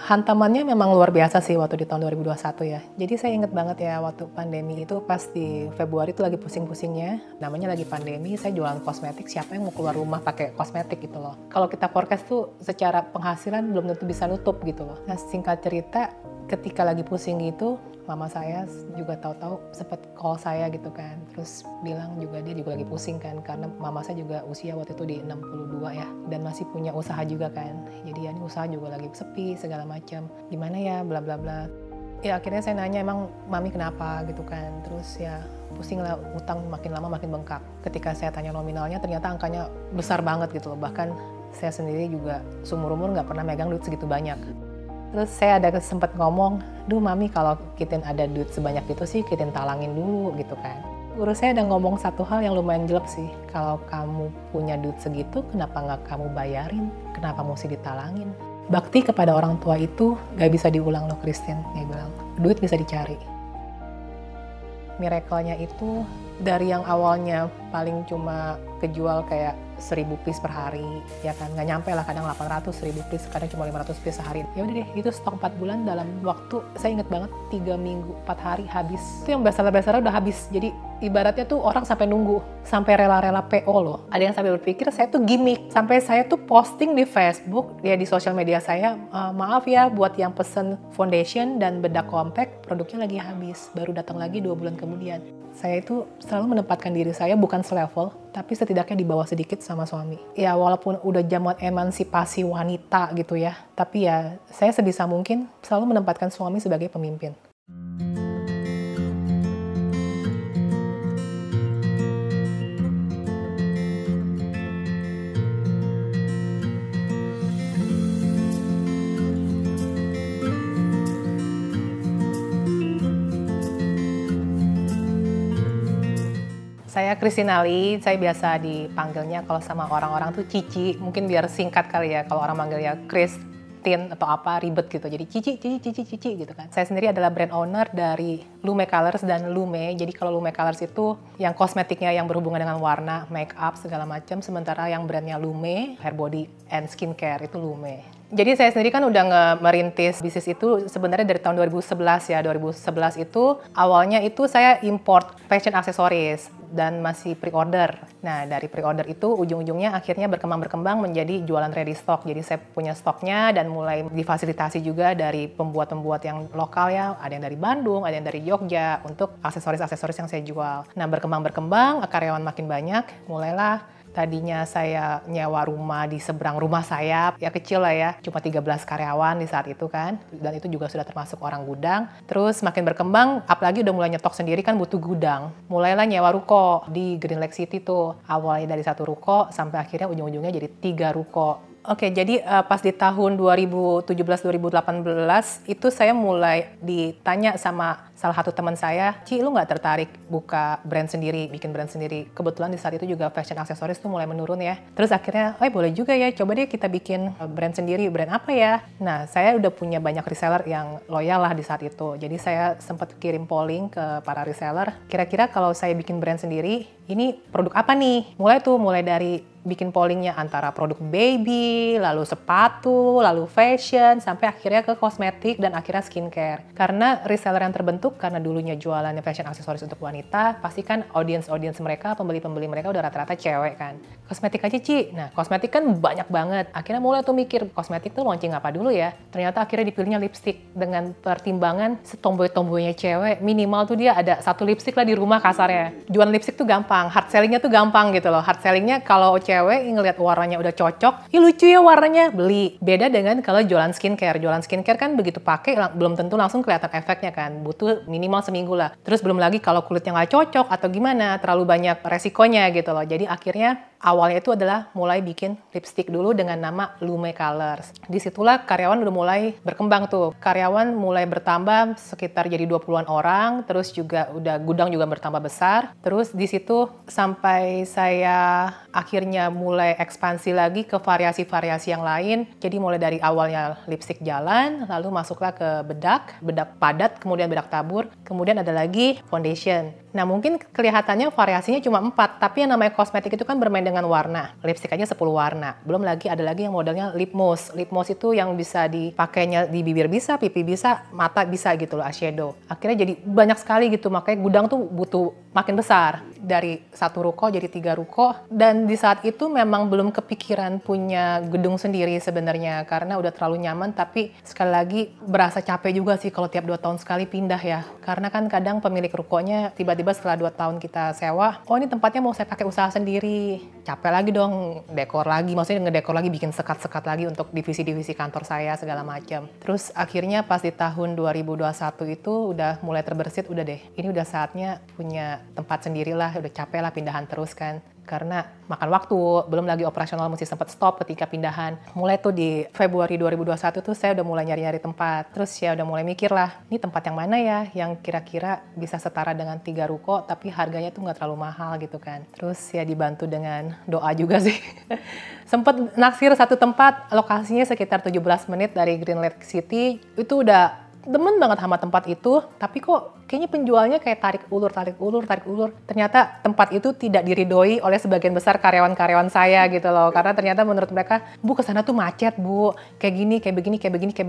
Hantamannya memang luar biasa sih waktu di tahun 2021 ya. Jadi saya inget banget ya waktu pandemi itu pas di Februari itu lagi pusing-pusingnya. Namanya lagi pandemi, saya jualan kosmetik, siapa yang mau keluar rumah pakai kosmetik gitu loh. Kalau kita forecast tuh secara penghasilan belum tentu bisa nutup gitu loh. Nah singkat cerita, ketika lagi pusing gitu, mama saya juga tahu-tahu sempat call saya gitu kan. Terus bilang juga dia juga lagi pusing kan, karena mama saya juga usia waktu itu di 62 ya. Dan masih punya usaha juga kan. Jadi ya ini usaha juga lagi sepi segala macam. Gimana ya bla bla bla. Ya akhirnya saya nanya emang mami kenapa gitu kan. Terus ya pusing lah, utang makin lama makin bengkak. Ketika saya tanya nominalnya ternyata angkanya besar banget gitu loh. Bahkan saya sendiri juga seumur-umur nggak pernah megang duit segitu banyak. Terus saya ada sempat ngomong, duh mami kalau kita ada duit sebanyak itu sih kita talangin dulu gitu kan. Guru saya ada ngomong satu hal yang lumayan jelek sih, kalau kamu punya duit segitu kenapa nggak kamu bayarin, kenapa mesti ditalangin. Bakti kepada orang tua itu gak bisa diulang loh Christine, dia bilang, duit bisa dicari. Miracle-nya itu dari yang awalnya paling cuma kejual kayak 1000 piece per hari, ya kan, nggak nyampe lah, kadang 800, 1000 piece, kadang cuma 500 piece sehari. Ya udah deh, itu stok 4 bulan dalam waktu, saya inget banget, 3 minggu, 4 hari habis. Itu yang bestseller udah habis, jadi ibaratnya tuh orang sampai nunggu, sampai rela-rela PO loh. Ada yang sampai berpikir saya tuh gimmick, sampai saya tuh posting di Facebook, ya di sosial media saya, maaf ya buat yang pesen foundation dan bedak compact, produknya lagi habis, baru datang lagi 2 bulan kemudian. Saya itu selalu menempatkan diri saya bukan selevel, tapi setidaknya di bawah sedikit sama suami. Ya walaupun udah zaman emansipasi wanita gitu ya, tapi ya saya sebisa mungkin selalu menempatkan suami sebagai pemimpin. Saya Kristinali, saya biasa dipanggilnya kalau sama orang-orang tuh Cici, mungkin biar singkat kali ya, kalau orang manggilnya Christine atau apa ribet gitu, jadi Cici gitu kan. Saya sendiri adalah brand owner dari Lume Colors dan Lume, jadi kalau Lume Colors itu yang kosmetiknya yang berhubungan dengan warna, make up, segala macam, sementara yang brandnya Lume, hair body and skincare itu Lume. Jadi saya sendiri kan udah merintis bisnis itu sebenarnya dari tahun 2011 ya. 2011 itu awalnya itu saya import fashion aksesoris dan masih pre-order. Nah dari pre-order itu ujung-ujungnya akhirnya berkembang menjadi jualan ready stock. Jadi saya punya stoknya dan mulai difasilitasi juga dari pembuat-pembuat yang lokal ya. Ada yang dari Bandung, ada yang dari Jogja untuk aksesoris-aksesoris yang saya jual. Nah berkembang karyawan makin banyak, mulailah tadinya saya nyewa rumah di seberang rumah saya, ya kecil lah ya, cuma 13 karyawan di saat itu kan, dan itu juga sudah termasuk orang gudang. Terus makin berkembang, apalagi udah mulai nyetok sendiri kan butuh gudang. Mulailah nyewa ruko di Green Lake City tuh, awalnya dari 1 ruko sampai akhirnya ujung-ujungnya jadi 3 ruko. Oke, jadi pas di tahun 2017-2018 itu saya mulai ditanya sama salah satu teman saya, Ci, lu nggak tertarik buka brand sendiri, bikin brand sendiri? Kebetulan di saat itu juga fashion aksesoris tuh mulai menurun ya. Terus akhirnya, boleh juga ya, coba deh kita bikin brand sendiri. Brand apa ya? Nah, saya udah punya banyak reseller yang loyal lah di saat itu. Jadi saya sempat kirim polling ke para reseller, kira-kira kalau saya bikin brand sendiri, ini produk apa nih? Mulai dari bikin pollingnya antara produk baby, lalu sepatu, lalu fashion, sampai akhirnya ke kosmetik dan akhirnya skincare. Karena reseller yang terbentuk karena dulunya jualannya fashion aksesoris untuk wanita, pasti kan audience mereka, pembeli mereka udah rata-rata cewek kan. Kosmetik aja Ci, nah kosmetik kan banyak banget. Akhirnya mulai tuh mikir, kosmetik tuh launching apa dulu ya? Ternyata akhirnya dipilihnya lipstick dengan pertimbangan setomboy-tomboynya cewek, minimal tuh dia ada 1 lipstick lah di rumah kasarnya. Jualan lipstick tuh gampang, hard sellingnya tuh gampang gitu loh. Hard sellingnya kalau cewek ngelihat warnanya udah cocok, ih lucu ya warnanya, beli. Beda dengan kalau jualan skincare. Jualan skincare kan begitu pakai belum tentu langsung kelihatan efeknya kan. Butuh minimal seminggu lah. Terus belum lagi kalau kulitnya nggak cocok atau gimana, terlalu banyak resikonya gitu loh. Jadi akhirnya awalnya itu adalah mulai bikin lipstick dulu dengan nama Lume Colors. Disitulah karyawan udah mulai berkembang tuh. Karyawan mulai bertambah sekitar jadi 20-an orang, terus juga udah gudang juga bertambah besar. Terus di situ sampai saya akhirnya mulai ekspansi lagi ke variasi-variasi yang lain. Jadi mulai dari awalnya lipstick jalan, lalu masuklah ke bedak padat, kemudian bedak tabur, kemudian ada lagi foundation. Nah mungkin kelihatannya variasinya cuma 4, tapi yang namanya kosmetik itu kan bermain dengan warna. Lipstick aja 10 warna. Belum lagi ada lagi yang modelnya lip mousse. Lip mousse itu yang bisa dipakainya di bibir bisa, pipi bisa, mata bisa gitu loh, eyeshadow. Akhirnya jadi banyak sekali gitu, makanya gudang tuh butuh makin besar. Dari 1 ruko jadi 3 ruko. Dan di saat itu memang belum kepikiran punya gedung sendiri sebenarnya, karena udah terlalu nyaman. Tapi sekali lagi berasa capek juga sih kalau tiap 2 tahun sekali pindah ya. Karena kan kadang pemilik rukonya tiba-tiba setelah 2 tahun kita sewa, oh ini tempatnya mau saya pakai usaha sendiri. Capek lagi dong, dekor lagi, maksudnya ngedekor lagi, bikin sekat-sekat lagi untuk divisi-divisi kantor saya segala macam. Terus akhirnya pas di tahun 2021 itu udah mulai terbersit, udah deh, ini udah saatnya punya tempat sendirilah, udah capek lah pindahan terus kan. Karena makan waktu, belum lagi operasional mesti sempat stop ketika pindahan. Mulai tuh di Februari 2021 tuh saya udah mulai nyari-nyari tempat. Terus ya udah mulai mikir lah, ini tempat yang mana ya yang kira-kira bisa setara dengan 3 ruko tapi harganya tuh nggak terlalu mahal gitu kan. Terus ya dibantu dengan doa juga sih. Sempet naksir satu tempat, lokasinya sekitar 17 menit dari Green Lake City. Itu udah demen banget sama tempat itu, tapi kok kayaknya penjualnya kayak tarik ulur. Ternyata tempat itu tidak diridoi oleh sebagian besar karyawan-karyawan saya gitu loh. Karena ternyata menurut mereka, Bu kesana tuh macet Bu, kayak gini, kayak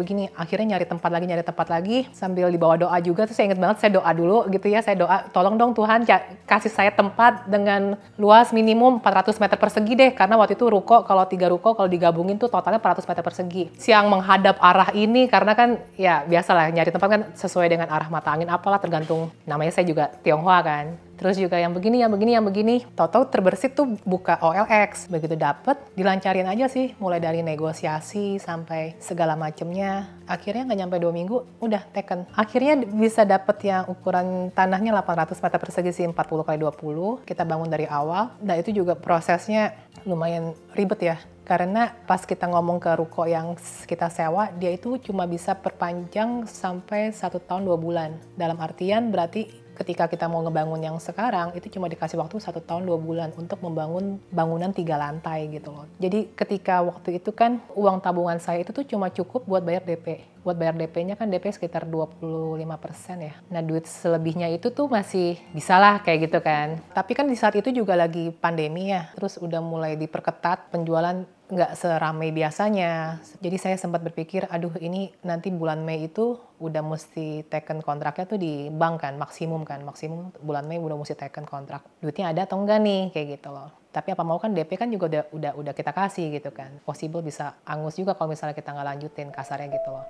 begini. Akhirnya nyari tempat lagi, sambil dibawa doa juga. Terus saya inget banget, saya doa dulu gitu ya, saya doa, tolong dong Tuhan kasih saya tempat dengan luas minimum 400 meter persegi deh. Karena waktu itu ruko, kalau 3 ruko, kalau digabungin tuh totalnya 400 meter persegi. Siang menghadap arah ini, karena kan ya biasalah nyari tempat kan sesuai dengan arah mata angin apalah, tergantung, namanya saya juga Tionghoa kan. Terus juga yang begini. Tahu-tahu terbersit tuh buka OLX. Begitu dapet, dilancarin aja sih. Mulai dari negosiasi sampai segala macemnya. Akhirnya nggak nyampe 2 minggu, udah taken. Akhirnya bisa dapet yang ukuran tanahnya 800 meter persegi sih, 40 kali 20. Kita bangun dari awal. Nah itu juga prosesnya lumayan ribet ya. Karena pas kita ngomong ke ruko yang kita sewa, dia itu cuma bisa perpanjang sampai 1 tahun 2 bulan. Dalam artian berarti ketika kita mau ngebangun yang sekarang, itu cuma dikasih waktu 1 tahun 2 bulan untuk membangun bangunan 3 lantai gitu loh. Jadi ketika waktu itu kan uang tabungan saya itu tuh cuma cukup buat bayar DP. Buat bayar DP-nya kan DP sekitar 25% ya. Nah duit selebihnya itu tuh masih bisa lah kayak gitu kan. Tapi kan di saat itu juga lagi pandemi ya. Terus udah mulai diperketat penjualan, nggak seramai biasanya. Jadi saya sempat berpikir, aduh ini nanti bulan Mei itu udah mesti taken kontraknya tuh di bank kan, maksimum bulan Mei udah mesti taken kontrak. Duitnya ada atau enggak nih, kayak gitu loh. Tapi apa mau kan DP kan juga udah kita kasih gitu kan. Possible bisa angus juga kalau misalnya kita nggak lanjutin, kasarnya gitu loh.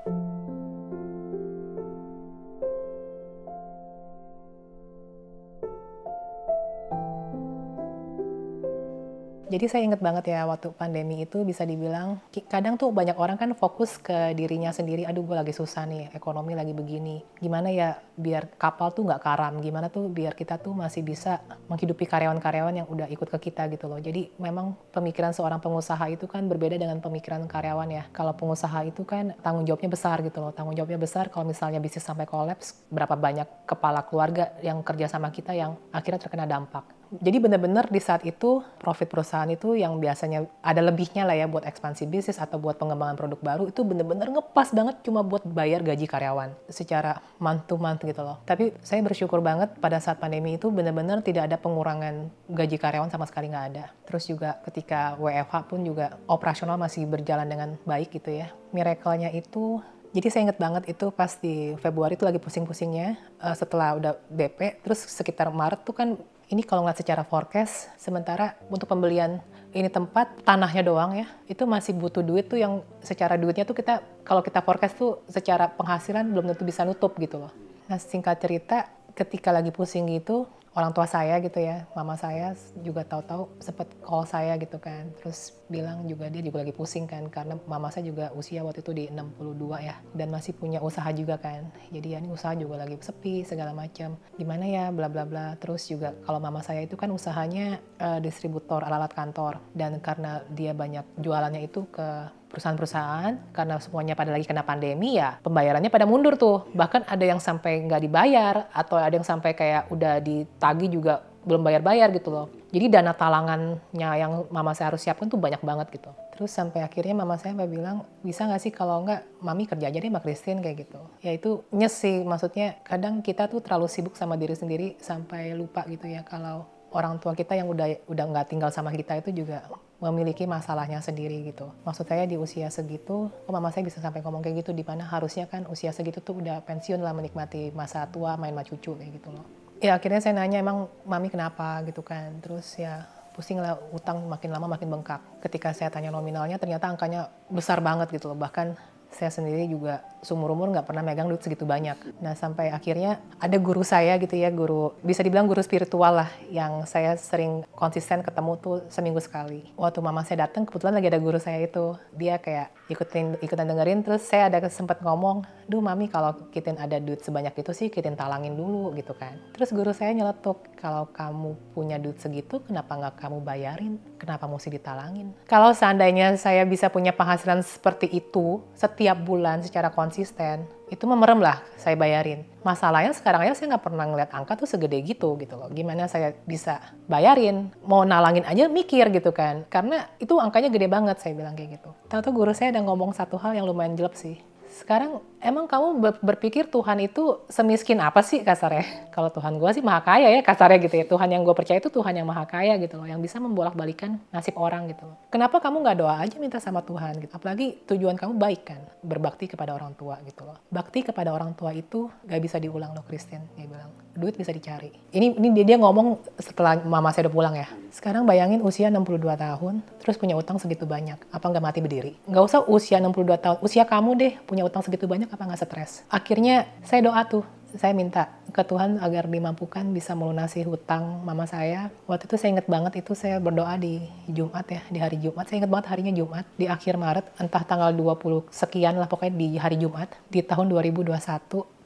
Jadi saya inget banget ya waktu pandemi itu bisa dibilang, kadang tuh banyak orang kan fokus ke dirinya sendiri, aduh gue lagi susah nih, ekonomi lagi begini. Gimana ya biar kapal tuh nggak karam, gimana tuh biar kita tuh masih bisa menghidupi karyawan-karyawan yang udah ikut ke kita gitu loh. Jadi memang pemikiran seorang pengusaha itu kan berbeda dengan pemikiran karyawan ya. Kalau pengusaha itu kan tanggung jawabnya besar gitu loh, tanggung jawabnya besar kalau misalnya bisnis sampai kolaps, berapa banyak kepala keluarga yang kerja sama kita yang akhirnya terkena dampak. Jadi benar-benar di saat itu profit perusahaan itu yang biasanya ada lebihnya lah ya buat ekspansi bisnis atau buat pengembangan produk baru itu benar-benar ngepas banget cuma buat bayar gaji karyawan secara month to month gitu loh. Tapi saya bersyukur banget pada saat pandemi itu benar-benar tidak ada pengurangan gaji karyawan sama sekali, nggak ada. Terus juga ketika WFH pun juga operasional masih berjalan dengan baik gitu ya. Miracle-nya itu, jadi saya inget banget itu pas di Februari itu lagi pusing-pusingnya setelah udah DP, terus sekitar Maret tuh kan ini kalau ngeliat secara forecast, sementara untuk pembelian ini tempat, tanahnya doang ya, itu masih butuh duit tuh yang secara duitnya tuh kita, kalau kita forecast tuh secara penghasilan belum tentu bisa nutup gitu loh. Nah singkat cerita, ketika lagi pusing gitu, orang tua saya gitu ya, mama saya juga tahu-tahu sempet call saya gitu kan, terus bilang juga dia juga lagi pusing kan, karena mama saya juga usia waktu itu di 62 ya, dan masih punya usaha juga kan, jadi ya ini usaha juga lagi sepi segala macam, gimana ya bla bla bla. Terus juga kalau mama saya itu kan usahanya distributor alat-alat kantor, dan karena dia banyak jualannya itu ke perusahaan-perusahaan, karena semuanya pada lagi kena pandemi ya, pembayarannya pada mundur tuh. Bahkan ada yang sampai nggak dibayar, atau ada yang sampai kayak udah ditagih juga belum bayar-bayar gitu loh. Jadi dana talangannya yang mama saya harus siapkan tuh banyak banget gitu. Terus sampai akhirnya mama saya bilang, bisa nggak sih kalau nggak mami kerja aja deh sama Christine kayak gitu. Ya itu nyes sih, maksudnya kadang kita tuh terlalu sibuk sama diri sendiri sampai lupa gitu ya kalau orang tua kita yang udah nggak tinggal sama kita itu juga memiliki masalahnya sendiri gitu. Maksud saya di usia segitu, mama saya bisa sampai ngomong kayak gitu, di mana harusnya kan usia segitu tuh udah pensiun lah, menikmati masa tua, main sama cucu kayak gitu loh. Ya akhirnya saya nanya, emang mami kenapa gitu kan. Terus ya pusing lah, utang makin lama makin bengkak. Ketika saya tanya nominalnya ternyata angkanya besar banget gitu loh. Bahkan saya sendiri juga seumur-umur nggak pernah megang duit segitu banyak. Nah sampai akhirnya ada guru saya gitu ya, guru bisa dibilang guru spiritual lah, yang saya sering konsisten ketemu tuh seminggu sekali. Waktu mama saya datang kebetulan lagi ada guru saya itu, dia kayak ikutan dengerin, terus saya ada sempat ngomong, duh mami kalau Kitin ada duit sebanyak itu sih Kitin talangin dulu gitu kan. Terus guru saya nyeletuk, kalau kamu punya duit segitu kenapa nggak kamu bayarin, kenapa mesti ditalangin. Kalau seandainya saya bisa punya penghasilan seperti itu setiap bulan secara konsisten, itu memerem lah saya bayarin. Masalahnya sekarang aja saya nggak pernah ngeliat angka tuh segede gitu loh. Gimana saya bisa bayarin, mau nalangin aja mikir gitu kan. Karena itu angkanya gede banget, saya bilang kayak gitu. Tahu-tahu guru saya ada ngomong satu hal yang lumayan jelek sih. Sekarang emang kamu berpikir Tuhan itu semiskin apa sih kasarnya? Kalau Tuhan gue sih maha kaya ya kasarnya gitu ya. Tuhan yang gue percaya itu Tuhan yang maha kaya gitu loh. Yang bisa membolak-balikan nasib orang gitu loh. Kenapa kamu nggak doa aja minta sama Tuhan gitu? Apalagi tujuan kamu baik kan. Berbakti kepada orang tua gitu loh. Bakti kepada orang tua itu gak bisa diulang loh Christine. Dia bilang, duit bisa dicari. Ini dia ngomong setelah mama saya udah pulang ya. Sekarang bayangin usia 62 tahun, terus punya utang segitu banyak. Apa nggak mati berdiri? Nggak usah usia 62 tahun, usia kamu deh punya utang segitu banyak, apa nggak stres? Akhirnya saya doa tuh, saya minta ke Tuhan agar dimampukan bisa melunasi hutang mama saya. Waktu itu saya inget banget, itu saya berdoa di Jumat ya, di hari Jumat. Saya inget banget harinya Jumat, di akhir Maret, entah tanggal 20 sekian lah pokoknya di hari Jumat, di tahun 2021.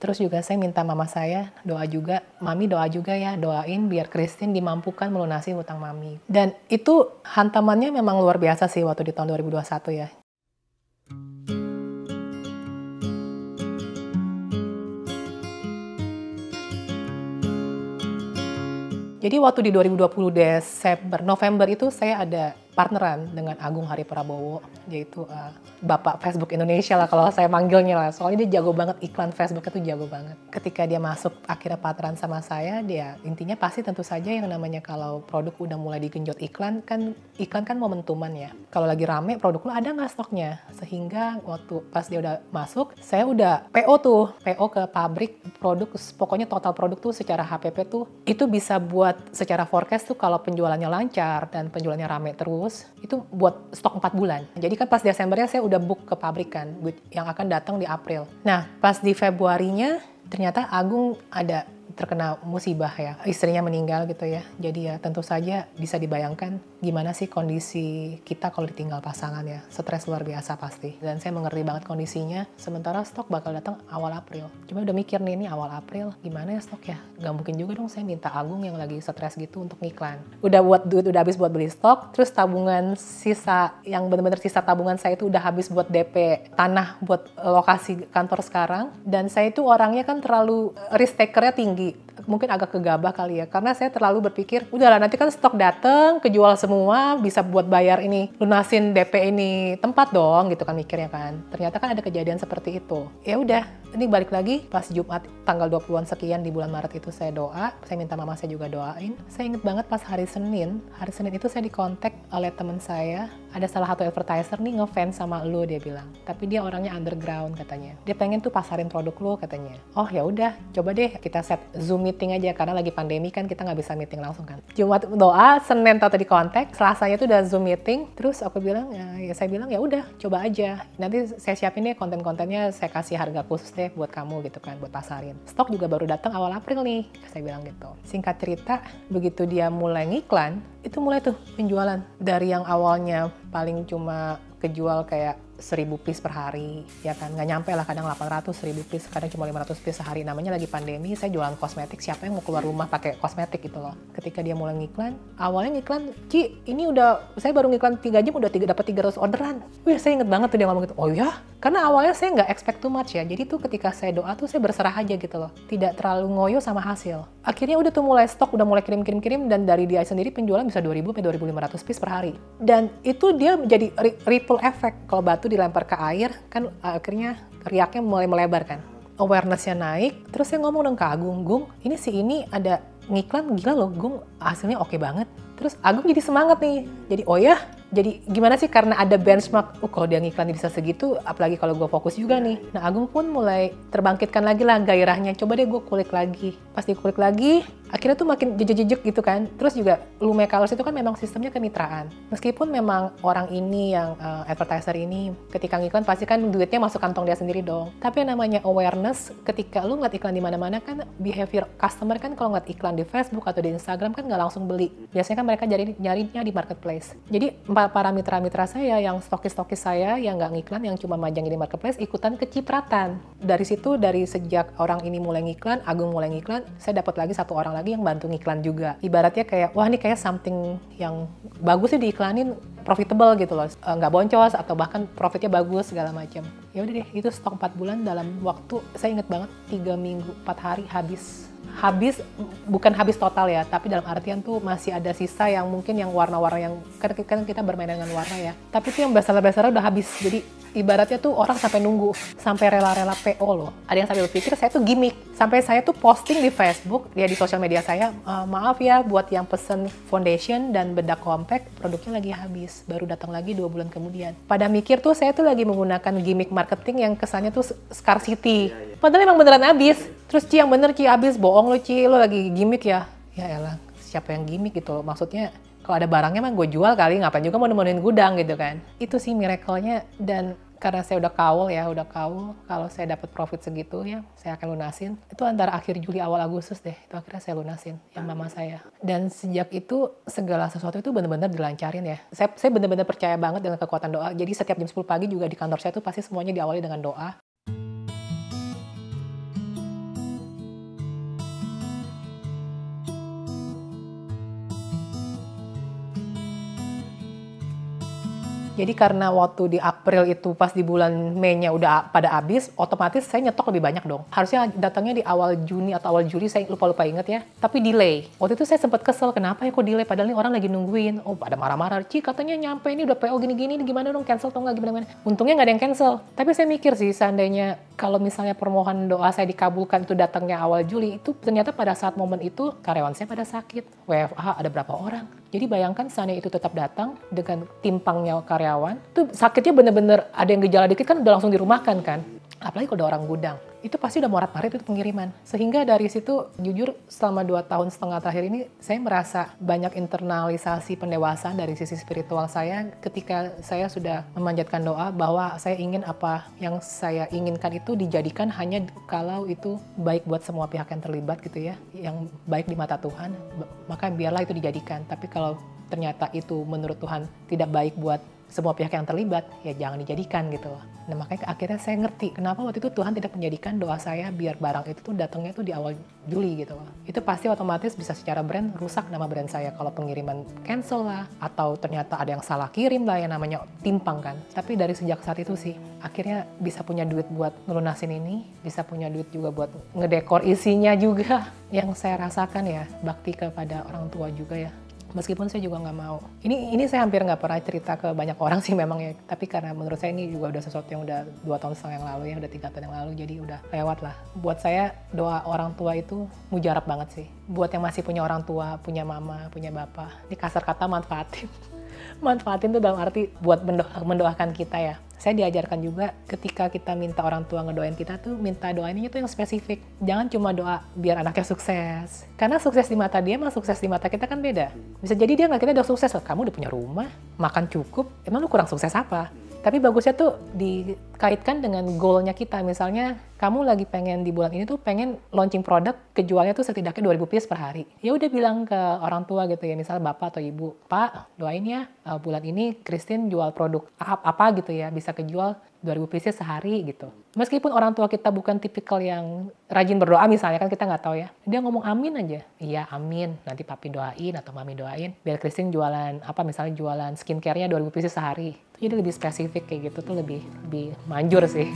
Terus juga saya minta mama saya doa juga, mami doa juga ya, doain biar Christine dimampukan melunasi hutang mami. Dan itu hantamannya memang luar biasa sih waktu di tahun 2021 ya. Jadi waktu di 2020 November itu saya ada partneran dengan Agung Hari Prabowo, yaitu Bapak Facebook Indonesia lah kalau saya manggilnya lah. Soalnya dia jago banget, iklan Facebooknya tuh jago banget. Ketika dia masuk akhirnya partneran sama saya, dia intinya pasti tentu saja yang namanya kalau produk udah mulai digenjot iklan kan momentuman ya. Kalau lagi rame produk lo ada nggak stoknya? Sehingga waktu pas dia udah masuk, saya udah PO ke pabrik produk, pokoknya total produk tuh secara HPP tuh itu bisa buat secara forecast tuh kalau penjualannya lancar dan penjualannya rame terus, itu buat stok 4 bulan. Jadi kan pas Desembernya saya udah book ke pabrik kan, yang akan datang di April. Nah, pas di Februarinya ternyata Agung ada terkena musibah ya, istrinya meninggal gitu ya. Jadi ya tentu saja bisa dibayangkan gimana sih kondisi kita kalau ditinggal pasangan ya. Stres luar biasa pasti. Dan saya mengerti banget kondisinya, sementara stok bakal datang awal April. Cuma udah mikir nih, ini awal April gimana ya stok ya? Gak mungkin juga dong saya minta Agung yang lagi stres gitu untuk ngiklan. Udah buat duit, udah habis buat beli stok, terus tabungan sisa, yang bener-bener sisa tabungan saya itu udah habis buat DP tanah buat lokasi kantor sekarang. Dan saya itu orangnya kan terlalu risk taker-nya tinggi. Mungkin agak gegabah kali ya, karena saya terlalu berpikir udahlah nanti kan stok dateng, kejual semua, bisa buat bayar ini, lunasin DP ini tempat dong gitu kan mikirnya kan. Ternyata kan ada kejadian seperti itu. Ya udah, ini balik lagi pas Jumat tanggal 20-an sekian di bulan Maret itu saya doa, saya minta mama saya juga doain. Saya inget banget pas hari Senin itu saya dikontak oleh teman saya, ada salah satu advertiser nih ngefans sama lo, dia bilang. Tapi dia orangnya underground katanya. Dia pengen tuh pasarin produk lo katanya. Oh ya udah, coba deh kita set Zoom meeting aja karena lagi pandemi kan kita nggak bisa meeting langsung kan. Jumat doa, Senin tata di kontak, Selasanya tuh udah Zoom meeting. Terus aku bilang saya bilang ya udah coba aja. Nanti saya siapin deh konten-kontennya, saya kasih harga khusus deh buat kamu gitu kan, buat pasarin. Stok juga baru datang awal April nih, saya bilang gitu. Singkat cerita, begitu dia mulai ngiklan, itu mulai tuh penjualan dari yang awalnya paling cuma kejual kayak 1000 piece per hari, ya kan, nggak nyampe lah, kadang 800, 1000 piece, kadang cuma 500 piece sehari. Namanya lagi pandemi, saya jualan kosmetik, siapa yang mau keluar rumah pakai kosmetik gitu loh. Ketika dia mulai ngiklan, awalnya ngiklan, Ci, ini udah, saya baru ngiklan 3 jam udah dapat 300 orderan. Wih, saya inget banget tuh dia ngomong gitu, oh ya, Karena awalnya saya nggak expect too much ya, jadi tuh ketika saya doa tuh saya berserah aja gitu loh, tidak terlalu ngoyo sama hasil. Akhirnya udah tuh mulai stok, udah mulai kirim, dan dari dia sendiri penjualan bisa 2.000 sampai 2.500 piece per hari. Dan itu dia menjadi ripple effect, kalau batu dilempar ke air, kan akhirnya riaknya mulai melebar kan. Awareness-nya naik, terus saya ngomong dong ke Agung, Gung, ini ada ngiklan gila loh, Gung, hasilnya oke banget. Terus Agung jadi semangat nih, jadi oh ya, jadi gimana sih karena ada benchmark, kalau dia ngiklan bisa segitu, apalagi kalau gue fokus juga nih. Nah Agung pun mulai terbangkitkan lagi lah gairahnya, coba deh gue kulik lagi. Pas dikulik lagi, akhirnya tuh makin jejek-jejek gitu kan. Terus juga Lume Colors itu kan memang sistemnya kemitraan. Meskipun memang orang ini yang advertiser ini ketika ngiklan pasti kan duitnya masuk kantong dia sendiri dong. Tapi yang namanya awareness, ketika lu ngeliat iklan di mana-mana kan behavior customer kan kalau ngeliat iklan di Facebook atau di Instagram kan nggak langsung beli. Biasanya kan mereka nyarinya di marketplace. Jadi para mitra-mitra saya yang stokis-stokis saya yang nggak ngiklan, yang cuma majang di marketplace ikutan kecipratan. Dari situ, dari sejak orang ini mulai ngiklan, Agung mulai ngiklan, saya dapat lagi satu orang lagi yang bantu ngiklan juga. Ibaratnya kayak, wah ini kayak something yang bagus sih diiklanin, profitable gitu loh, nggak boncos atau bahkan profitnya bagus segala macam. Ya udah deh, itu stok 4 bulan dalam waktu, saya inget banget 3 minggu 4 hari habis, bukan habis total ya, tapi dalam artian tuh masih ada sisa yang mungkin yang warna-warna yang kan kita bermain dengan warna ya, tapi tuh yang besar-besar udah habis. Jadi ibaratnya tuh orang sampai nunggu, sampai rela-rela PO loh. Ada yang sampai berpikir saya tuh gimmick, sampai saya tuh posting di Facebook ya, di sosial media saya, maaf ya buat yang pesen foundation dan bedak compact, produknya lagi habis, baru datang lagi 2 bulan kemudian. Pada mikir tuh saya tuh lagi menggunakan gimmick marketing yang kesannya tuh scarcity, padahal emang beneran habis. Terus Ci, yang bener Ci, habis, bohong lo Ci, lo lagi gimmick ya. Ya elah, siapa yang gimmick gitu loh, maksudnya kalau ada barangnya mah gue jual kali, ngapain juga mau nemenin gudang gitu kan. Itu sih miracle-nya. Dan karena saya udah kaul, kalau saya dapat profit segitu ya saya akan lunasin. Itu antara akhir Juli awal Agustus deh, itu akhirnya saya lunasin yang mama saya. Dan sejak itu segala sesuatu itu benar-benar dilancarin ya. Saya benar-benar percaya banget dengan kekuatan doa. Jadi setiap jam 10 pagi juga di kantor saya tuh pasti semuanya diawali dengan doa. Jadi karena waktu di April itu pas di bulan Mei-nya udah pada habis, otomatis saya nyetok lebih banyak dong. Harusnya datangnya di awal Juni atau awal Juli, saya lupa inget ya. Tapi delay. Waktu itu saya sempat kesel, kenapa ya kok delay? Padahal ini orang lagi nungguin. Oh pada marah-marah, Ci katanya nyampe ini udah PO gini-gini, gimana dong cancel atau nggak gimana-gimana. Untungnya nggak ada yang cancel. Tapi saya mikir sih, seandainya kalau misalnya permohonan doa saya dikabulkan itu datangnya awal Juli, itu ternyata pada saat momen itu karyawan saya pada sakit. WFH ada berapa orang. Jadi bayangkan seandainya itu tetap datang dengan timpangnya karyawan, tuh sakitnya bener-bener ada yang gejala dikit kan udah langsung dirumahkan kan. Apalagi kalau ada orang gudang, itu pasti udah morat-marit itu pengiriman. Sehingga dari situ jujur selama 2,5 tahun terakhir ini saya merasa banyak internalisasi pendewasaan dari sisi spiritual saya ketika saya sudah memanjatkan doa bahwa saya ingin apa yang saya inginkan itu dijadikan hanya kalau itu baik buat semua pihak yang terlibat gitu ya, yang baik di mata Tuhan, maka biarlah itu dijadikan. Tapi kalau ternyata itu menurut Tuhan tidak baik buat semua pihak yang terlibat, ya jangan dijadikan gitu loh. Nah makanya akhirnya saya ngerti kenapa waktu itu Tuhan tidak menjadikan doa saya biar barang itu tuh datangnya tuh di awal Juli gitu loh. Itu pasti otomatis bisa secara brand rusak nama brand saya kalau pengiriman cancel lah, atau ternyata ada yang salah kirim lah, yang namanya timpang kan. Tapi dari sejak saat itu sih akhirnya bisa punya duit buat ngelunasin ini, bisa punya duit juga buat ngedekor isinya juga. Yang saya rasakan ya bakti kepada orang tua juga ya. Meskipun saya juga nggak mau. Ini saya hampir nggak pernah cerita ke banyak orang sih memang ya. Tapi karena menurut saya ini juga udah sesuatu yang udah 2,5 tahun yang lalu ya, udah 3 tahun yang lalu. Jadi udah lewat lah. Buat saya doa orang tua itu mujarab banget sih. Buat yang masih punya orang tua, punya mama, punya bapak. Ini kasar kata manfaatin. Manfaatin tuh dalam arti buat mendoakan kita ya. Saya diajarkan juga ketika kita minta orang tua ngedoain kita tuh minta doainnya tuh yang spesifik. Jangan cuma doa biar anaknya sukses. Karena sukses di mata dia sama sukses di mata kita kan beda. Bisa jadi dia ngeliatnya udah sukses, kamu udah punya rumah, makan cukup, emang lu kurang sukses apa? Tapi bagusnya tuh dikaitkan dengan goalnya kita. Misalnya kamu lagi pengen di bulan ini tuh pengen launching produk, kejualnya tuh setidaknya 2.000 piece per hari. Ya udah bilang ke orang tua gitu ya, misalnya bapak atau ibu, Pak doain ya bulan ini Christine jual produk apa gitu ya, bisa kejual 2.000 pieces sehari gitu. Meskipun orang tua kita bukan tipikal yang rajin berdoa misalnya, kan kita nggak tahu ya. Dia ngomong amin aja. Iya amin, nanti papi doain atau mami doain. Biar Christine jualan apa, misalnya jualan skincare-nya 2.000 pieces sehari. Jadi lebih spesifik kayak gitu tuh lebih manjur sih.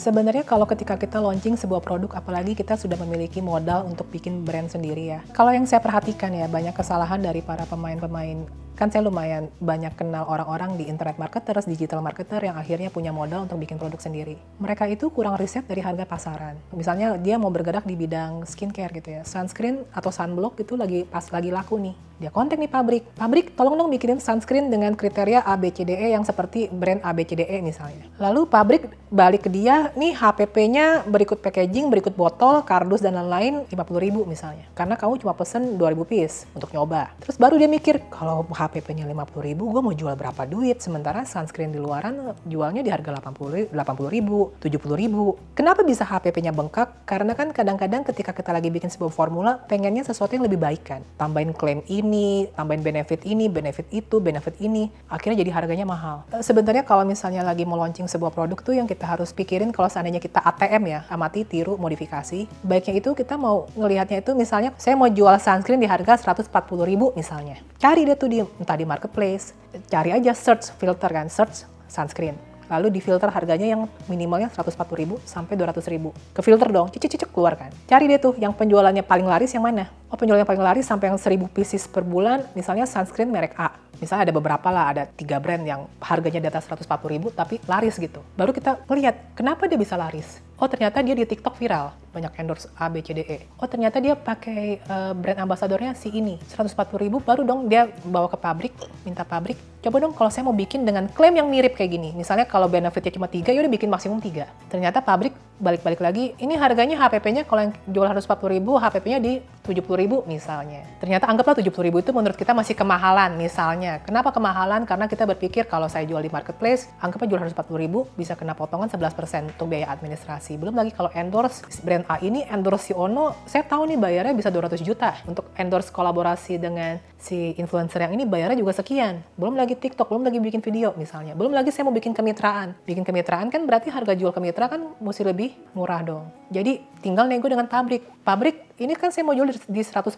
Sebenarnya kalau ketika kita launching sebuah produk, apalagi kita sudah memiliki modal untuk bikin brand sendiri ya. Kalau yang saya perhatikan ya, banyak kesalahan dari para pemain-pemain. Kan saya lumayan banyak kenal orang-orang di internet marketers, digital marketer yang akhirnya punya modal untuk bikin produk sendiri. Mereka itu kurang riset dari harga pasaran. Misalnya dia mau bergerak di bidang skincare gitu ya. Sunscreen atau sunblock itu lagi laku nih. Dia kontak nih pabrik tolong dong bikinin sunscreen dengan kriteria ABCDE yang seperti brand ABCDE misalnya. Lalu pabrik balik ke dia, nih HPP-nya berikut packaging, berikut botol, kardus dan lain-lain 50.000 misalnya. Karena kamu cuma pesen 2.000 piece untuk nyoba. Terus baru dia mikir, kalau HPP-nya 50.000, gue mau jual berapa duit? Sementara sunscreen di luaran jualnya di harga 80.000, 70.000. Kenapa bisa HPP-nya bengkak? Karena kan kadang-kadang ketika kita lagi bikin sebuah formula, pengennya sesuatu yang lebih baik kan. Tambahin klaim ini, tambahin benefit ini, benefit itu, benefit ini. Akhirnya jadi harganya mahal. Sebenarnya kalau misalnya lagi mau launching sebuah produk tuh yang kita harus pikirin kalau seandainya kita ATM ya, amati, tiru, modifikasi. Baiknya itu kita mau ngelihatnya itu misalnya saya mau jual sunscreen di harga 140.000 misalnya. Cari deh tuh entah di marketplace, cari aja search filter kan, search sunscreen. Lalu di filter harganya yang minimalnya 140.000 sampai 200.000. Ke filter dong, cicik keluar kan. Cari deh tuh yang penjualannya paling laris yang mana. Oh, penjualannya paling laris sampai yang 1.000 pieces per bulan, misalnya sunscreen merek A. Misalnya ada beberapa lah, ada 3 brand yang harganya di atas 140.000 tapi laris gitu. Baru kita ngelihat kenapa dia bisa laris. Oh ternyata dia di TikTok viral, banyak endorse A, B, C, D, E. Oh ternyata dia pakai brand ambasadornya si ini, 140.000, baru dong dia bawa ke pabrik, minta pabrik, coba dong kalau saya mau bikin dengan klaim yang mirip kayak gini. Misalnya kalau benefitnya cuma 3, ya udah bikin maksimum 3. Ternyata pabrik balik-balik lagi, ini harganya HPP-nya kalau yang jual 140.000, HPP-nya di 70.000 misalnya. Ternyata anggaplah 70.000 itu menurut kita masih kemahalan misalnya. Kenapa kemahalan? Karena kita berpikir kalau saya jual di marketplace, anggapnya jual 140.000 bisa kena potongan 11% untuk biaya administrasi. Belum lagi kalau endorse brand A ini, endorse si Ono, saya tahu nih bayarnya bisa 200 juta. Untuk endorse kolaborasi dengan si influencer yang ini bayarnya juga sekian. Belum lagi TikTok, belum lagi bikin video misalnya. Belum lagi saya mau bikin kemitraan. Bikin kemitraan kan berarti harga jual kemitra kan mesti lebih murah dong. Jadi tinggal nego dengan pabrik. Pabrik ini kan saya mau jual di 140.000.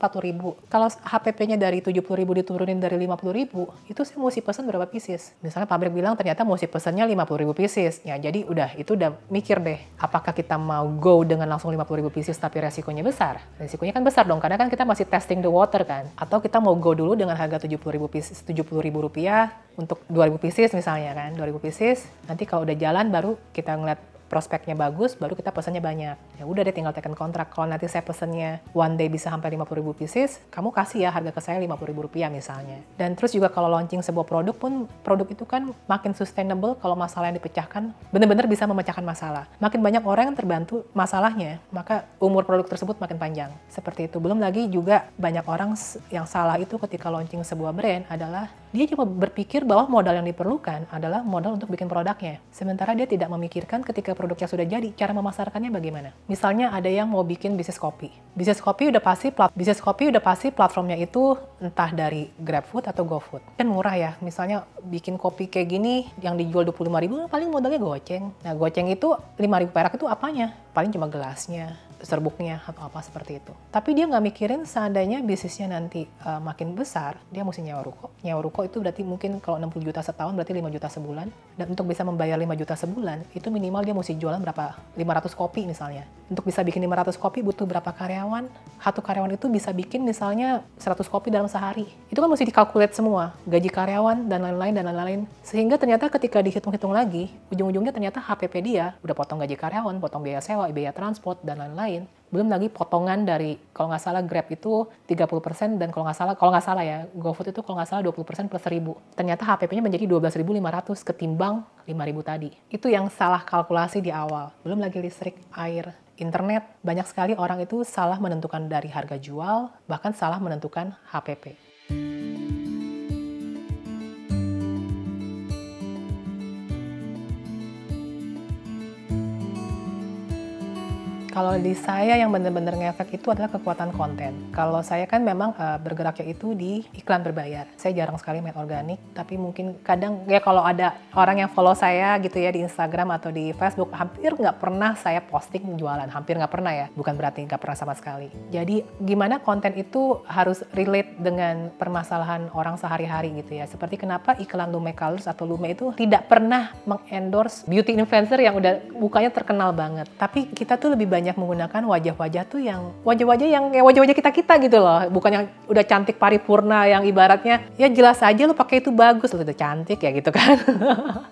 Kalau HPP-nya dari 70.000 diturunin dari 50.000, itu saya mesti pesan berapa pieces? Misalnya pabrik bilang ternyata mesti pesannya 50.000 pieces. Ya jadi itu udah mikir deh. Apakah kita mau go dengan langsung 50.000 pieces tapi resikonya besar? Resikonya kan besar dong, karena kan kita masih testing the water kan. Atau kita mau go dulu dengan harga 70.000 pieces, 70.000 rupiah untuk 2.000 pieces misalnya kan. 2.000 pieces, nanti kalau udah jalan baru kita ngeliat prospeknya bagus, baru kita pesannya banyak. Ya udah deh tinggal tekan kontrak. Kalau nanti saya pesannya one day bisa sampai 50.000 pieces, kamu kasih ya harga ke saya 50.000 rupiah misalnya. Dan terus juga kalau launching sebuah produk pun, produk itu kan makin sustainable kalau masalah yang dipecahkan, benar-benar bisa memecahkan masalah. Makin banyak orang yang terbantu masalahnya, maka umur produk tersebut makin panjang. Seperti itu. Belum lagi juga banyak orang yang salah itu ketika launching sebuah brand adalah dia cuma berpikir bahwa modal yang diperlukan adalah modal untuk bikin produknya. Sementara dia tidak memikirkan ketika produknya sudah jadi, cara memasarkannya bagaimana. Misalnya ada yang mau bikin bisnis kopi. Bisnis kopi udah pasti platformnya itu entah dari GrabFood atau GoFood. Kan murah ya, misalnya bikin kopi kayak gini yang dijual 25.000, paling modalnya goceng. Nah goceng itu 5.000 perak itu apanya? Paling cuma gelasnya, serbuknya atau apa seperti itu. Tapi dia nggak mikirin seandainya bisnisnya nanti makin besar, dia mesti nyewa ruko. Nyewa ruko itu berarti mungkin kalau 60 juta setahun berarti 5 juta sebulan. Dan untuk bisa membayar 5 juta sebulan, itu minimal dia mesti jualan berapa? 500 kopi misalnya. Untuk bisa bikin 500 kopi butuh berapa karyawan? Satu karyawan itu bisa bikin misalnya 100 kopi dalam sehari. Itu kan mesti dikalkulate semua, gaji karyawan dan lain-lain. Sehingga ternyata ketika dihitung-hitung lagi, ujung-ujungnya ternyata HPP dia udah potong gaji karyawan, potong biaya sewa, biaya transport dan lain-lain. Belum lagi potongan dari, kalau nggak salah Grab itu 30% dan kalau nggak salah ya, GoFood itu kalau nggak salah 20% plus 1.000. Ternyata HPP-nya menjadi 12.500 ketimbang 5.000 tadi. Itu yang salah kalkulasi di awal. Belum lagi listrik, air, internet. Banyak sekali orang itu salah menentukan dari harga jual, bahkan salah menentukan HPP. Kalau di saya yang benar-benar ngefek itu adalah kekuatan konten. Kalau saya kan memang bergeraknya itu di iklan berbayar. Saya jarang sekali main organik, tapi mungkin kadang ya kalau ada orang yang follow saya gitu ya di Instagram atau di Facebook, hampir nggak pernah saya posting jualan. Hampir nggak pernah ya, bukan berarti nggak pernah sama sekali. Jadi gimana konten itu harus relate dengan permasalahan orang sehari-hari gitu ya. Seperti kenapa iklan Lume Colors atau Lume itu tidak pernah mengendorse beauty influencer yang udah mukanya terkenal banget. Tapi kita tuh lebih banyak menggunakan wajah-wajah tuh yang wajah-wajah yang kayak wajah-wajah kita gitu loh, bukan yang udah cantik paripurna yang ibaratnya ya jelas aja lu pakai itu bagus, lu udah cantik ya gitu kan.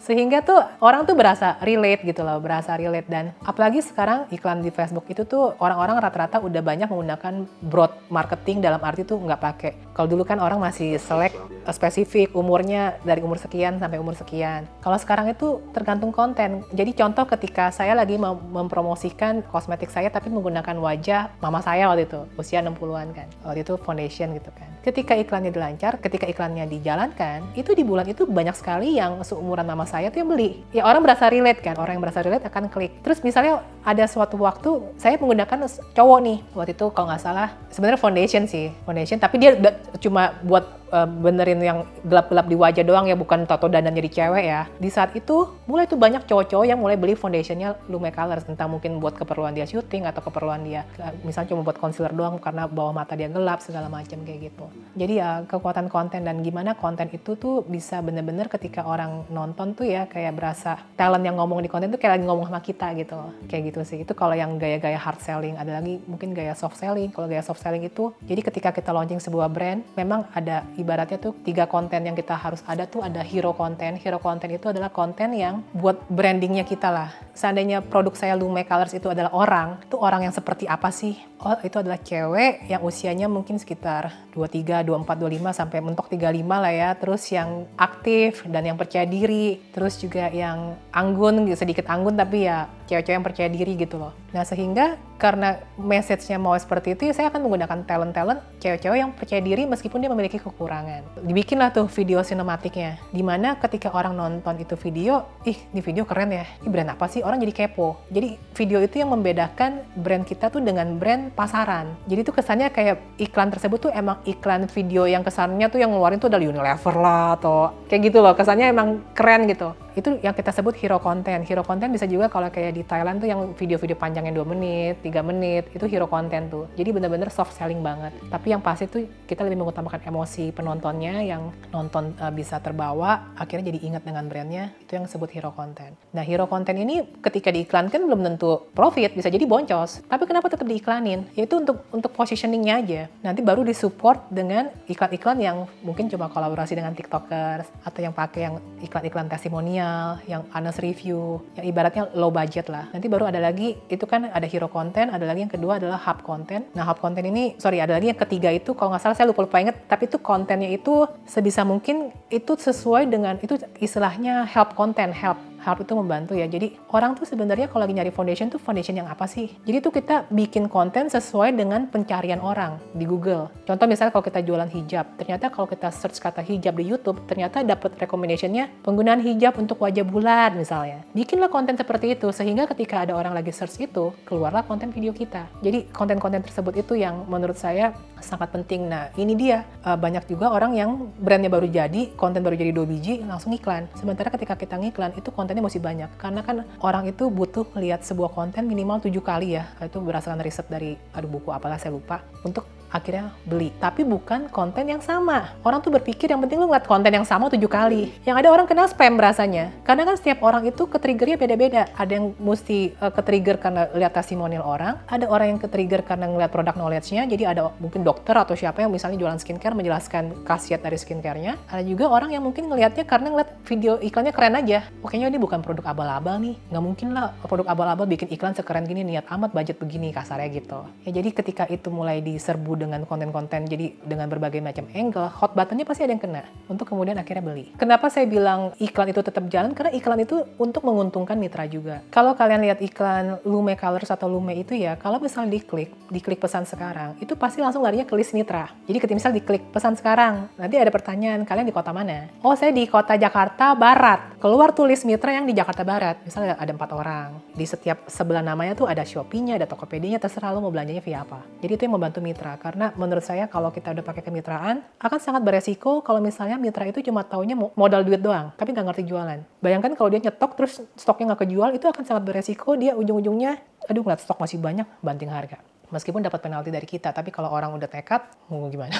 Sehingga tuh orang tuh berasa relate gitu loh, berasa relate. Dan apalagi sekarang iklan di Facebook itu tuh orang-orang rata-rata udah banyak menggunakan broad marketing, dalam arti tuh nggak pakai, kalau dulu kan orang masih select spesifik umurnya dari umur sekian sampai umur sekian. Kalau sekarang itu tergantung konten. Jadi contoh ketika saya lagi mempromosikan kosmetik saya tapi menggunakan wajah mama saya waktu itu, usia 60-an kan. Waktu itu foundation gitu kan. Ketika iklannya dilancar, ketika iklannya dijalankan, itu di bulan itu banyak sekali yang seumuran mama saya tuh yang beli. Ya orang berasa relate kan, orang yang berasa relate akan klik. Terus misalnya ada suatu waktu saya menggunakan cowok nih, waktu itu kalau nggak salah sebenarnya foundation sih, foundation, tapi dia cuma buat benerin yang gelap-gelap di wajah doang ya, bukan tato dandan jadi cewek ya. Di saat itu mulai tuh banyak cowok-cowok yang mulai beli foundationnya Lume Colors, entah mungkin buat keperluan dia syuting atau keperluan dia misalnya cuma buat concealer doang karena bawah mata dia gelap segala macam kayak gitu. Jadi ya kekuatan konten dan gimana konten itu tuh bisa bener-bener ketika orang nonton tuh ya kayak berasa talent yang ngomong di konten tuh kayak lagi ngomong sama kita gitu. Kayak gitu sih. Itu kalau yang gaya-gaya hard selling. Ada lagi mungkin gaya soft selling. Kalau gaya soft selling itu jadi ketika kita launching sebuah brand memang ada ibaratnya tuh 3 konten yang kita harus ada tuh. Ada hero konten. Hero konten itu adalah konten yang buat brandingnya kita lah. Seandainya produk saya Lume Colors itu adalah orang, itu orang yang seperti apa sih? Oh, itu adalah cewek yang usianya mungkin sekitar 23, 24, 25 sampai mentok 35 lah ya. Terus yang aktif dan yang percaya diri. Terus juga yang anggun, sedikit anggun tapi ya cewek-cewek yang percaya diri gitu loh. Nah sehingga karena message-nya mau seperti itu, saya akan menggunakan talent-talent cewek-cewek yang percaya diri meskipun dia memiliki kekurangan. Dibikinlah tuh video sinematiknya. Dimana ketika orang nonton itu video, ini video keren ya, ini brand apa sih? Orang jadi kepo. Jadi video itu yang membedakan brand kita tuh dengan brand pasaran. Jadi tuh kesannya kayak iklan tersebut tuh emang iklan video yang kesannya tuh yang ngeluarin tuh adalah Unilever lah atau kayak gitu loh. Kesannya emang keren gitu. Itu yang kita sebut hero content. Hero content bisa juga kalau kayak di Thailand tuh yang video-video panjangnya 2 menit, 3 menit, itu hero content tuh. Jadi bener-bener soft selling banget. Tapi yang pasti tuh kita lebih mengutamakan emosi penontonnya, yang nonton bisa terbawa, akhirnya jadi ingat dengan brandnya, itu yang disebut hero content. Nah hero content ini ketika diiklankan belum tentu profit, bisa jadi boncos. Tapi kenapa tetap diiklanin? Yaitu untuk positioningnya aja. Nanti baru disupport dengan iklan-iklan yang mungkin cuma kolaborasi dengan TikTokers, atau yang pakai yang iklan-iklan testimonial, yang honest review, yang ibaratnya low budget lah. Nanti baru ada lagi, itu kan ada hero content, ada lagi yang kedua adalah hub content. Nah hub content ini, ada lagi yang ketiga itu, kalau nggak salah saya lupa inget, tapi itu kontennya itu sebisa mungkin itu sesuai dengan, itu istilahnya help content, help itu membantu ya. Jadi orang tuh sebenarnya kalau lagi nyari foundation tuh foundation yang apa sih? Jadi tuh kita bikin konten sesuai dengan pencarian orang di Google. Contoh misalnya kalau kita jualan hijab, ternyata kalau kita search kata hijab di YouTube, ternyata dapat recommendation-nya penggunaan hijab untuk wajah bulat misalnya. Bikinlah konten seperti itu sehingga ketika ada orang lagi search itu, keluarlah konten video kita. Jadi konten-konten tersebut itu yang menurut saya sangat penting. Nah ini dia, banyak juga orang yang brandnya baru jadi, konten baru jadi 2 biji, langsung iklan. Sementara ketika kita ngiklan, itu kontennya mesti banyak. Karena kan orang itu butuh melihat sebuah konten minimal 7 kali ya. Itu berdasarkan riset dari, buku apalah saya lupa, untuk akhirnya beli. Tapi bukan konten yang sama. Orang tuh berpikir yang penting lu ngeliat konten yang sama 7 kali. Yang ada orang kena spam rasanya. Karena kan setiap orang itu ketriggernya beda-beda. Ada yang mesti ketrigger karena lihat testimonial orang. Ada orang yang ketrigger karena ngeliat produk knowledge-nya. Jadi ada mungkin dokter atau siapa yang misalnya jualan skincare menjelaskan khasiat dari skincare-nya. Ada juga orang yang mungkin ngeliatnya karena ngeliat video iklannya keren aja. Pokoknya ini bukan produk abal-abal nih. Nggak mungkin lah produk abal-abal bikin iklan sekeren gini, niat amat budget begini kasarnya gitu. Ya jadi ketika itu mulai diserbu dengan konten-konten, jadi dengan berbagai macam angle, hot buttonnya pasti ada yang kena untuk kemudian akhirnya beli. Kenapa saya bilang iklan itu tetap jalan? Karena iklan itu untuk menguntungkan mitra juga. Kalau kalian lihat iklan Lume Colors atau Lume itu ya, kalau misalnya diklik pesan sekarang, itu pasti langsung larinya ke list mitra. Jadi ketika misal diklik pesan sekarang, nanti ada pertanyaan, kalian di kota mana? Oh, saya di kota Jakarta Barat. Keluar tuh list mitra yang di Jakarta Barat. Misalnya ada 4 orang. Di setiap sebelah namanya tuh ada Shopee-nya, ada Tokopedia-nya, terserah lo mau belanjanya via apa. Jadi itu yang membantu mitra. Karena menurut saya kalau kita udah pakai kemitraan, akan sangat beresiko kalau misalnya mitra itu cuma taunya modal duit doang, tapi nggak ngerti jualan. Bayangkan kalau dia nyetok terus stoknya nggak kejual, itu akan sangat beresiko dia ujung-ujungnya, aduh ngeliat stok masih banyak, banting harga. Meskipun dapat penalti dari kita, tapi kalau orang udah tekad, mau gimana?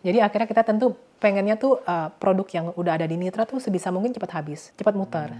Jadi akhirnya kita tentu pengennya tuh produk yang udah ada di mitra tuh sebisa mungkin cepat habis, cepat muter.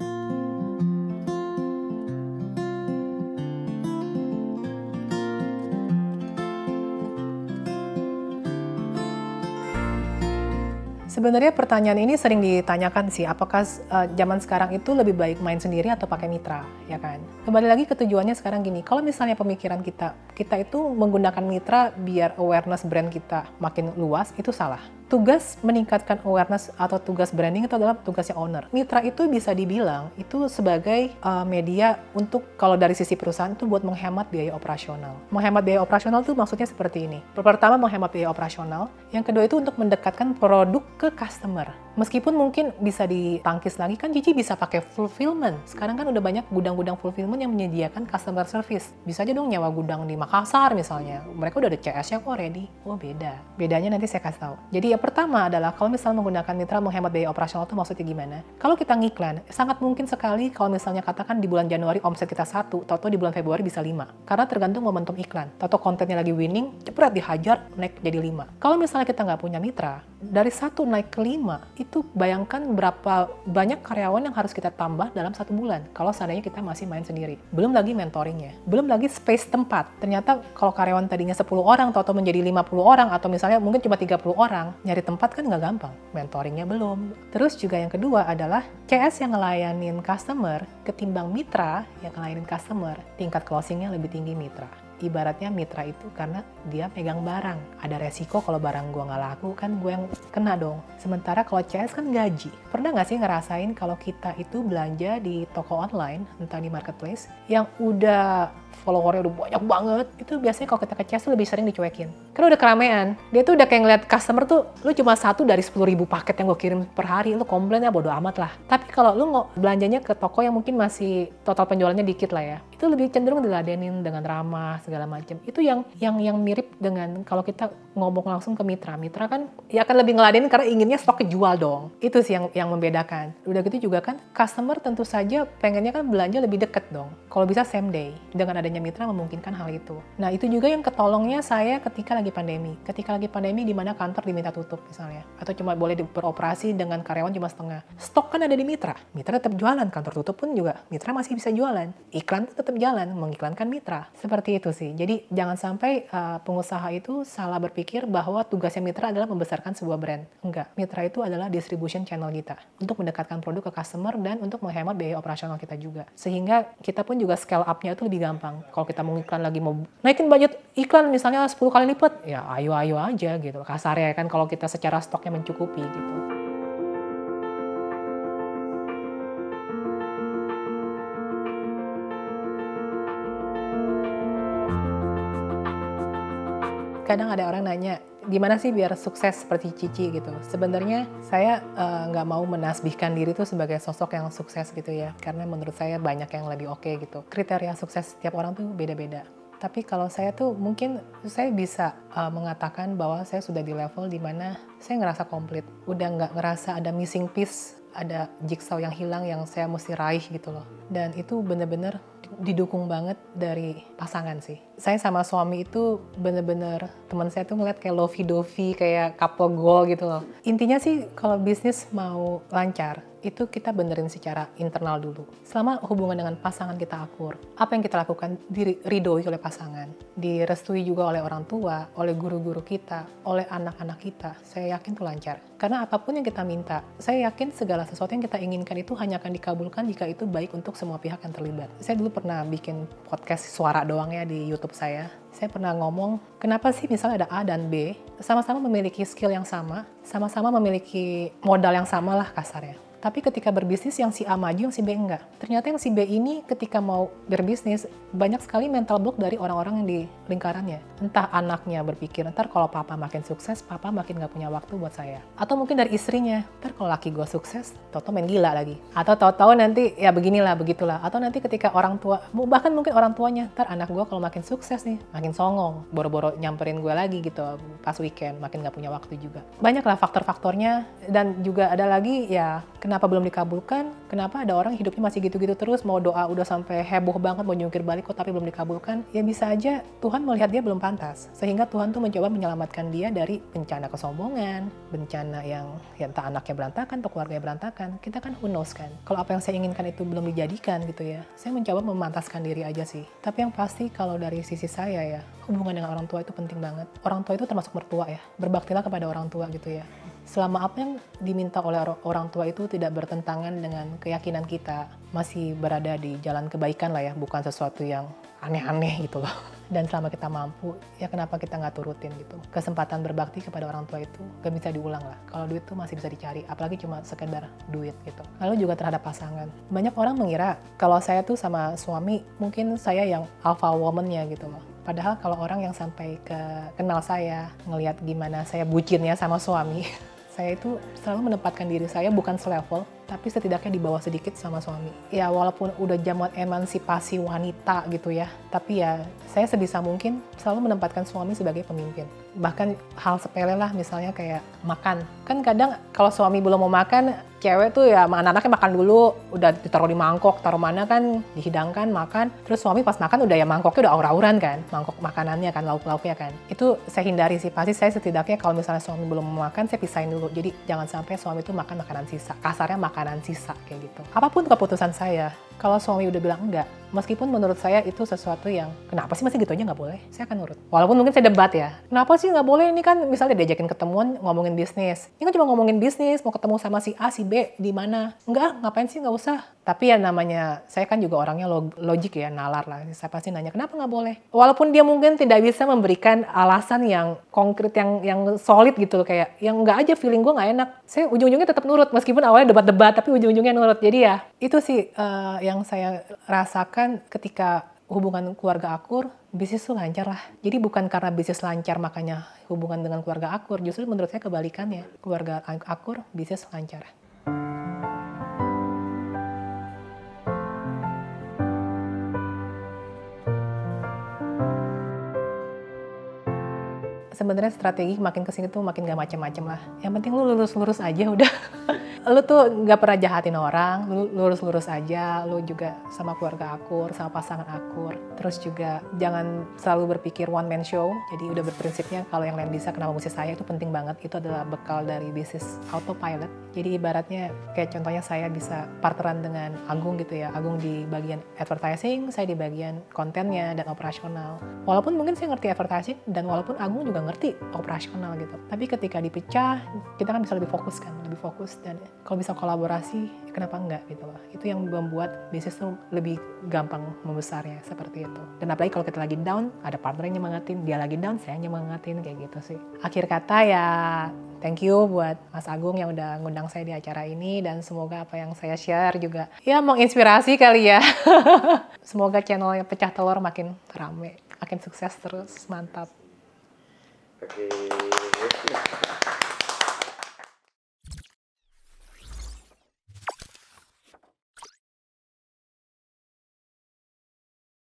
Sebenarnya pertanyaan ini sering ditanyakan sih, apakah zaman sekarang itu lebih baik main sendiri atau pakai mitra, ya kan? Kembali lagi ke tujuannya sekarang gini, kalau misalnya pemikiran kita itu menggunakan mitra biar awareness brand kita makin luas, itu salah. Tugas meningkatkan awareness atau tugas branding itu adalah tugasnya owner. Mitra itu bisa dibilang itu sebagai media untuk kalau dari sisi perusahaan itu buat menghemat biaya operasional. Menghemat biaya operasional itu maksudnya seperti ini. Pertama menghemat biaya operasional, yang kedua itu untuk mendekatkan produk ke customer. Meskipun mungkin bisa ditangkis lagi, kan Cici bisa pakai fulfillment. Sekarang kan udah banyak gudang-gudang fulfillment yang menyediakan customer service. Bisa aja dong nyawa gudang di Makassar misalnya. Mereka udah ada CS-nya kok ready. Oh beda. Bedanya nanti saya kasih tahu. Jadi yang pertama adalah kalau misalnya menggunakan mitra menghemat biaya operasional itu maksudnya gimana? Kalau kita ngiklan, sangat mungkin sekali kalau misalnya katakan di bulan Januari omset kita 1, tau-tau di bulan Februari bisa 5. Karena tergantung momentum iklan. Tau-tau kontennya lagi winning, cepet dihajar, naik jadi 5. Kalau misalnya kita nggak punya mitra, dari 1 naik ke 5, itu bayangkan berapa banyak karyawan yang harus kita tambah dalam 1 bulan kalau seandainya kita masih main sendiri. Belum lagi mentoringnya, belum lagi space tempat. Ternyata kalau karyawan tadinya 10 orang atau menjadi 50 orang atau misalnya mungkin cuma 30 orang, nyari tempat kan nggak gampang, mentoringnya belum. Terus juga yang kedua adalah CS yang ngelayanin customer ketimbang mitra yang ngelayanin customer, tingkat closingnya lebih tinggi mitra. Ibaratnya mitra itu karena dia pegang barang. Ada resiko kalau barang gue nggak laku, kan gue yang kena dong. Sementara kalau CS kan gaji. Pernah nggak sih ngerasain kalau kita itu belanja di toko online, entah di marketplace, yang udah followernya udah banyak banget, itu biasanya kalau kita ke CS lebih sering dicuekin. Karena udah keramaian. Dia tuh udah kayak ngeliat customer tuh, lu cuma 1 dari 10.000 paket yang gue kirim per hari, lu komplain ya bodo amat lah. Tapi kalau lu belanjanya ke toko yang mungkin masih total penjualannya dikit lah ya, itu lebih cenderung diladenin dengan ramah segala macam. Itu yang mirip dengan kalau kita ngomong langsung ke mitra. Mitra kan ya akan lebih ngeladenin karena inginnya stok kejual dong. Itu sih yang membedakan. Udah gitu juga kan customer tentu saja pengennya kan belanja lebih deket dong. Kalau bisa same day. Dengan adanya mitra memungkinkan hal itu. Nah, itu juga yang ketolongnya saya ketika lagi pandemi. Ketika lagi pandemi di mana kantor diminta tutup misalnya, atau cuma boleh beroperasi dengan karyawan cuma setengah. Stok kan ada di mitra. Mitra tetap jualan, kantor tutup pun juga mitra masih bisa jualan. Iklan tetap jalan, mengiklankan mitra. Seperti itu sih. Jadi jangan sampai pengusaha itu salah berpikir bahwa tugasnya mitra adalah membesarkan sebuah brand. Enggak. Mitra itu adalah distribution channel kita untuk mendekatkan produk ke customer dan untuk menghemat biaya operasional kita juga. Sehingga kita pun juga scale up-nya itu lebih gampang. Kalau kita mau iklan lagi, mau naikin budget iklan misalnya 10 kali lipat, ya ayo-ayo aja gitu. Kasarnya kan kalau kita secara stoknya mencukupi gitu. Kadang ada orang nanya, gimana sih biar sukses seperti Cici gitu. Sebenarnya saya nggak mau menasbihkan diri tuh sebagai sosok yang sukses gitu ya. Karena menurut saya banyak yang lebih oke gitu. Kriteria sukses setiap orang tuh beda-beda. Tapi kalau saya tuh mungkin saya bisa mengatakan bahwa saya sudah di level dimana saya ngerasa komplit. Udah nggak ngerasa ada missing piece, ada jigsaw yang hilang yang saya mesti raih gitu loh. Dan itu bener-bener didukung banget dari pasangan sih. Saya sama suami itu bener-bener, teman saya tuh ngeliat kayak lovey-dovey, kayak couple goal gitu loh. Intinya sih kalau bisnis mau lancar, itu kita benerin secara internal dulu. Selama hubungan dengan pasangan kita akur, apa yang kita lakukan diridhoi oleh pasangan, direstui juga oleh orang tua, oleh guru-guru kita, oleh anak-anak kita, saya yakin itu lancar. Karena apapun yang kita minta, saya yakin segala sesuatu yang kita inginkan itu hanya akan dikabulkan jika itu baik untuk semua pihak yang terlibat. Saya dulu pernah bikin podcast suara doang ya di YouTube saya. Saya pernah ngomong, kenapa sih misalnya ada A dan B, sama-sama memiliki skill yang sama memiliki modal yang sama lah kasarnya. Tapi ketika berbisnis yang si A maju, yang si B enggak. Ternyata yang si B ini ketika mau berbisnis, banyak sekali mental block dari orang-orang yang di lingkarannya. Entah anaknya berpikir, ntar kalau papa makin sukses, papa makin gak punya waktu buat saya. Atau mungkin dari istrinya, ntar kalau laki gue sukses, tau-tau main gila lagi. Atau tau-tau nanti, ya beginilah, begitulah. Atau nanti ketika orang tua, bahkan mungkin orang tuanya, ntar anak gue kalau makin sukses nih, makin songong, boro-boro nyamperin gue lagi gitu, pas weekend, makin gak punya waktu juga. Banyaklah faktor-faktornya, dan juga ada lagi ya, kenapa belum dikabulkan? Kenapa ada orang hidupnya masih gitu-gitu terus, mau doa udah sampai heboh banget, mau jungkir balik kok tapi belum dikabulkan? Ya bisa aja Tuhan melihat dia belum pantas. Sehingga Tuhan tuh mencoba menyelamatkan dia dari bencana kesombongan, bencana yang ya entah anaknya berantakan atau keluarganya berantakan. Kita kan who knows kan? Kalau apa yang saya inginkan itu belum dijadikan gitu ya, saya mencoba memantaskan diri aja sih. Tapi yang pasti kalau dari sisi saya ya, hubungan dengan orang tua itu penting banget. Orang tua itu termasuk mertua ya, berbaktilah kepada orang tua gitu ya. Selama apa yang diminta oleh orang tua itu tidak bertentangan dengan keyakinan kita, masih berada di jalan kebaikan lah ya, bukan sesuatu yang aneh-aneh gitu loh. Dan selama kita mampu, ya kenapa kita nggak turutin gitu. Kesempatan berbakti kepada orang tua itu gak bisa diulang lah. Kalau duit tuh masih bisa dicari, apalagi cuma sekedar duit gitu. Lalu juga terhadap pasangan. Banyak orang mengira kalau saya tuh sama suami, mungkin saya yang alpha woman-nya gitu loh. Padahal kalau orang yang sampai kenal saya, ngelihat gimana saya bucinnya sama suami, saya itu selalu menempatkan diri saya bukan selevel, tapi setidaknya di bawah sedikit sama suami. Ya walaupun udah zaman emansipasi wanita gitu ya, tapi ya saya sebisa mungkin selalu menempatkan suami sebagai pemimpin. Bahkan hal sepele lah misalnya kayak makan. Kan kadang kalau suami belum mau makan, cewek tuh ya anak-anaknya makan dulu, udah ditaruh di mangkok, taruh mana kan, dihidangkan, makan. Terus suami pas makan udah ya mangkoknya udah aur-auran kan, mangkok makanannya kan, lauk-lauknya kan. Itu saya hindari sih, pasti saya setidaknya kalau misalnya suami belum mau makan, saya pisahin dulu. Jadi jangan sampai suami itu makan makanan sisa, kasarnya makanan sisa kayak gitu. Apapun keputusan saya, kalau suami udah bilang enggak, meskipun menurut saya itu sesuatu yang kenapa sih masih gitu aja nggak boleh, saya akan nurut. Walaupun mungkin saya debat ya, kenapa sih nggak boleh, ini kan misalnya diajakin ketemuan ngomongin bisnis, ini kan cuma ngomongin bisnis, mau ketemu sama si A, si B, di mana? Enggak, ngapain sih, nggak usah. Tapi ya namanya, saya kan juga orangnya logik ya, nalar lah. Saya pasti nanya, kenapa nggak boleh? Walaupun dia mungkin tidak bisa memberikan alasan yang konkret, yang solid gitu loh, kayak yang nggak aja feeling gue nggak enak. Saya ujung-ujungnya tetap nurut, meskipun awalnya debat-debat, tapi ujung-ujungnya nurut. Jadi ya, itu sih yang saya rasakan ketika hubungan keluarga akur, bisnis tuh lancar lah. Jadi bukan karena bisnis lancar makanya hubungan dengan keluarga akur, justru menurut saya kebalikannya. Keluarga akur, bisnis lancar. Sebenarnya strategi makin kesini tuh makin gak macem-macem lah. Yang penting lu lurus-lurus aja udah. Lu tuh gak pernah jahatin orang, lu lurus-lurus aja. Lu juga sama keluarga akur, sama pasangan akur. Terus juga jangan selalu berpikir one man show. Jadi udah berprinsipnya kalau yang lain bisa, kenapa mesti saya, itu penting banget. Itu adalah bekal dari bisnis autopilot. Jadi ibaratnya kayak contohnya saya bisa partneran dengan Agung gitu ya. Agung di bagian advertising, saya di bagian kontennya dan operasional. Walaupun mungkin saya ngerti advertising dan walaupun Agung juga ngerti operasional gitu. Tapi ketika dipecah, kita kan bisa lebih fokus kan, lebih fokus, dan kalau bisa kolaborasi, kenapa enggak gitu loh. Itu yang membuat bisnis tuh lebih gampang membesarnya seperti itu. Dan apalagi kalau kita lagi down, ada partner yang nyemangatin, dia lagi down, saya nyemangatin, kayak gitu sih. Akhir kata ya, thank you buat Mas Agung yang udah ngundang saya di acara ini, dan semoga apa yang saya share juga ya menginspirasi kali ya. Semoga channelnya Pecah Telur makin rame, makin sukses terus, mantap. Oke.